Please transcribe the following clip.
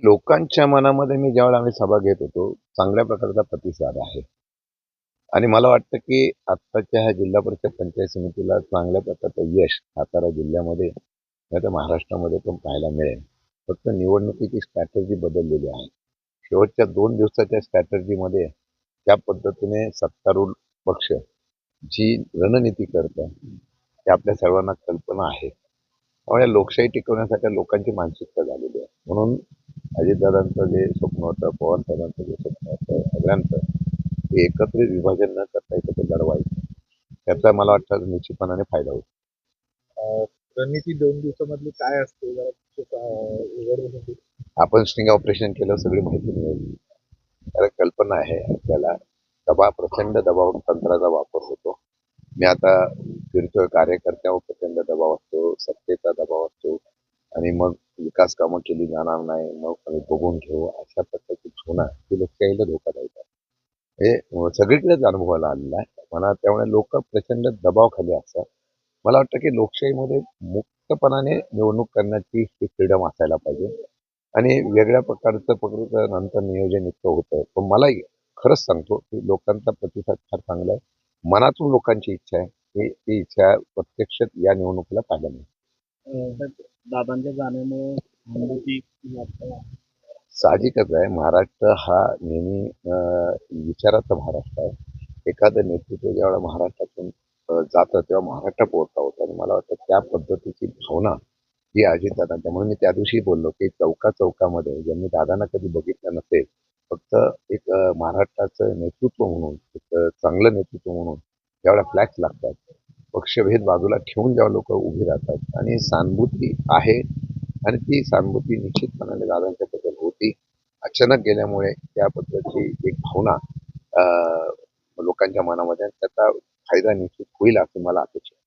लोकांच्या मनामध्ये मी ज्यावेळेला आम्ही सभा घेत होतो, चांगल्या प्रकारचा प्रतिसाद आहे. आणि मला वाटतं, की आत्ताच्या ह्या जिल्हा परिषद पंचायत समितीला चांगल्या प्रकारचं यश सातारा जिल्ह्यामध्ये नाहीतर महाराष्ट्रामध्ये पण पाहायला मिळेल. फक्त निवडणुकीची स्ट्रॅटेजी बदललेली आहे. शेवटच्या 2 दिवसाच्या स्ट्रॅटेजीमध्ये ज्या पद्धतीने सत्तारूढ पक्ष जी रणनीती करतं, ते आपल्या सर्वांना कल्पना आहे. त्यामुळे लोकशाही टिकवण्यासाठी लोकांची मानसिकता झालेली आहे. म्हणून अजितदादांचं जे स्वप्न होतं, पवारसाहेबांचं जे स्वप्न होतं, सगळ्यांचं ते एकत्रित विभाजन न करता एकत्र लढवायचं. त्याचा मला वाटतं निश्चितपणाने फायदा होईल. रणनीती 2 दिवसामधली काय असते जरा उघड होईल? आपण स्टिंग ऑपरेशन केलं सगळी माहिती मिळेल. कारण कल्पना आहे आपल्याला प्रचंड दबाव तंत्राचा वापर होतो. मी आता फिरतोय कार्यकर्त्यावर प्रचंड दबाव असतो, सत्तेचा दबाव असतो आणि मग विकास कामं केली जाणार नाही, मग आम्ही बघून घेऊ अशा प्रकारची भावना ही लोकशाहीला धोकादायक आहे. हे सगळीकडेच अनुभवाला आलेला आहे. मला त्यामुळे लोक प्रचंड दबावाखाली असतात. मला वाटतं की लोकशाहीमध्ये मुक्तपणाने निवडणूक करण्याची ही फ्रीडम असायला पाहिजे आणि वेगळ्या प्रकारचं नंतर नियोजन इतकं होतं. पण मलाही खरंच सांगतो की लोकांचा प्रतिसाद फार चांगला आहे. मनातून लोकांची इच्छा आहे की ती इच्छा प्रत्यक्षात या निवडणुकीला पाहायला मिळेल. दादांच्या जाण्यामुळे अनुभूती साहजिकच आहे. महाराष्ट्र हा नेहमी विचाराचा महाराष्ट्र आहे. एखादं नेतृत्व ज्यावेळेला महाराष्ट्रातून जातं तेव्हा महाराष्ट्र पोहोचता होता आणि मला वाटतं त्या पद्धतीची भावना ही अजितदादांच्या म्हणून मी त्या दिवशी बोललो की चौकामध्ये ज्यांनी दादांना कधी बघितलं नसेल, फक्त एक महाराष्ट्राचं नेतृत्व म्हणून, एक चांगलं नेतृत्व म्हणून ज्यावेळेला फ्लॅग्स लागतात, पक्षभेद बाजूला ठेवून जेव्हा लोकं उभी राहतात आणि सहानुभूती आहे आणि ती सहानुभूती निश्चितपणाने दादांच्याबद्दल होती. अचानक गेल्यामुळे त्याबद्दलची एक भावना लोकांच्या मनामध्ये आणि त्याचा फायदा निश्चित होईल असं मला अपेक्षित आहे.